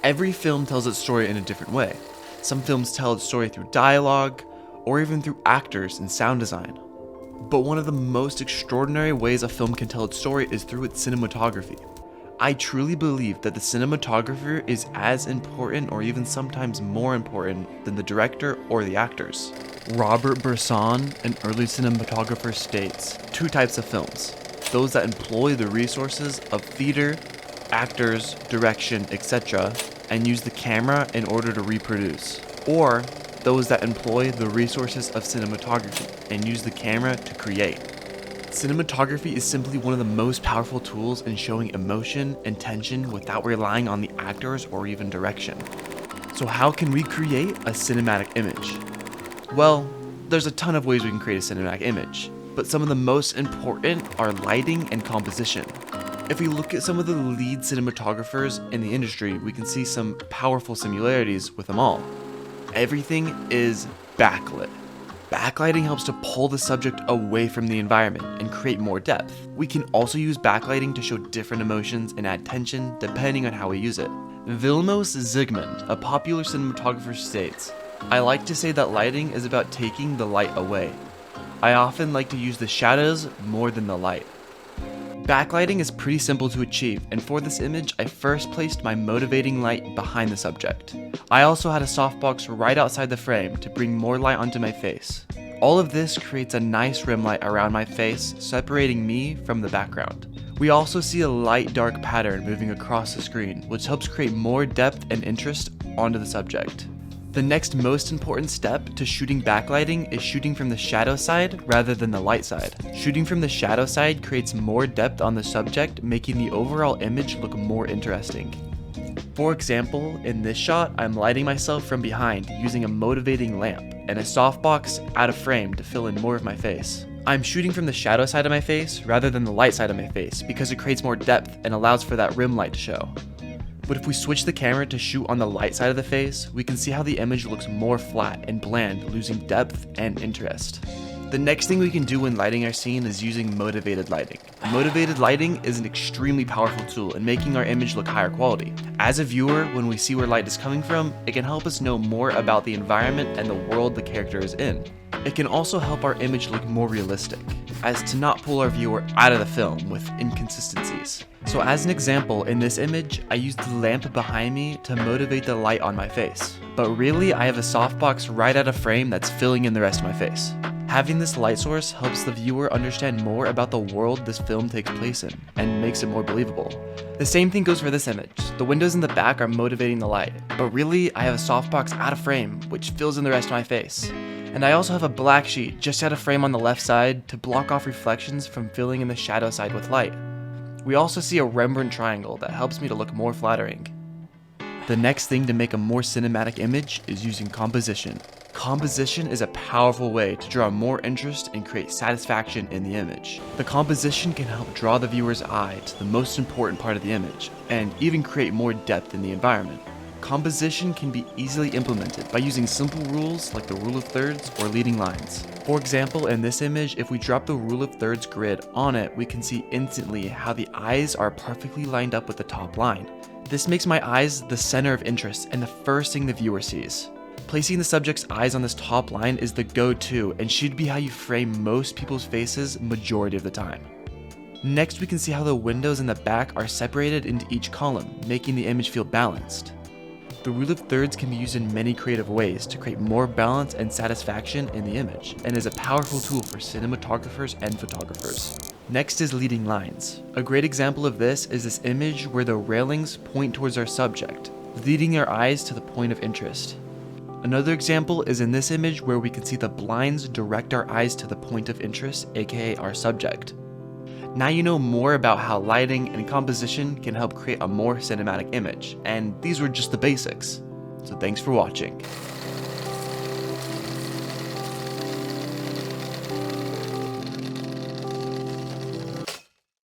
Every film tells its story in a different way. Some films tell its story through dialogue, or even through actors and sound design. But one of the most extraordinary ways a film can tell its story is through its cinematography. I truly believe that the cinematographer is as important or even sometimes more important than the director or the actors. Robert Bresson, an early cinematographer, states, 2 types of films: those that employ the resources of theater, actors, direction, etc., and use the camera in order to reproduce, or those that employ the resources of cinematography and use the camera to create. Cinematography is simply one of the most powerful tools in showing emotion and tension without relying on the actors or even direction. So how can we create a cinematic image? Well, there's a ton of ways we can create a cinematic image, but some of the most important are lighting and composition. If we look at some of the lead cinematographers in the industry, we can see some powerful similarities with them all. Everything is backlit. Backlighting helps to pull the subject away from the environment and create more depth. We can also use backlighting to show different emotions and add tension depending on how we use it. Vilmos Zsigmond, a popular cinematographer, states, "I like to say that lighting is about taking the light away. I often like to use the shadows more than the light." Backlighting is pretty simple to achieve, and for this image, I first placed my motivating light behind the subject. I also had a softbox right outside the frame to bring more light onto my face. All of this creates a nice rim light around my face, separating me from the background. We also see a light-dark pattern moving across the screen, which helps create more depth and interest onto the subject. The next most important step to shooting backlighting is shooting from the shadow side rather than the light side. Shooting from the shadow side creates more depth on the subject, making the overall image look more interesting. For example, in this shot, I'm lighting myself from behind using a motivating lamp and a softbox out of frame to fill in more of my face. I'm shooting from the shadow side of my face rather than the light side of my face because it creates more depth and allows for that rim light to show. But if we switch the camera to shoot on the light side of the face, we can see how the image looks more flat and bland, losing depth and interest. The next thing we can do when lighting our scene is using motivated lighting. Motivated lighting is an extremely powerful tool in making our image look higher quality. As a viewer, when we see where light is coming from, it can help us know more about the environment and the world the character is in. It can also help our image look more realistic, as to not pull our viewer out of the film with inconsistencies. So as an example, in this image, I used the lamp behind me to motivate the light on my face. But really, I have a softbox right out of frame that's filling in the rest of my face. Having this light source helps the viewer understand more about the world this film takes place in, and makes it more believable. The same thing goes for this image. The windows in the back are motivating the light, but really, I have a softbox out of frame, which fills in the rest of my face. And I also have a black sheet just out of frame on the left side to block off reflections from filling in the shadow side with light. We also see a Rembrandt triangle that helps me to look more flattering. The next thing to make a more cinematic image is using composition. Composition is a powerful way to draw more interest and create satisfaction in the image. The composition can help draw the viewer's eye to the most important part of the image, and even create more depth in the environment. Composition can be easily implemented by using simple rules like the rule of thirds or leading lines. For example, in this image, if we drop the rule of thirds grid on it, we can see instantly how the eyes are perfectly lined up with the top line. This makes my eyes the center of interest and the first thing the viewer sees. Placing the subject's eyes on this top line is the go-to and should be how you frame most people's faces majority of the time. Next, we can see how the windows in the back are separated into each column, making the image feel balanced. The rule of thirds can be used in many creative ways to create more balance and satisfaction in the image, and is a powerful tool for cinematographers and photographers. Next is leading lines. A great example of this is this image where the railings point towards our subject, leading our eyes to the point of interest. Another example is in this image where we can see the blinds direct our eyes to the point of interest, aka our subject. Now you know more about how lighting and composition can help create a more cinematic image, and these were just the basics. So thanks for watching.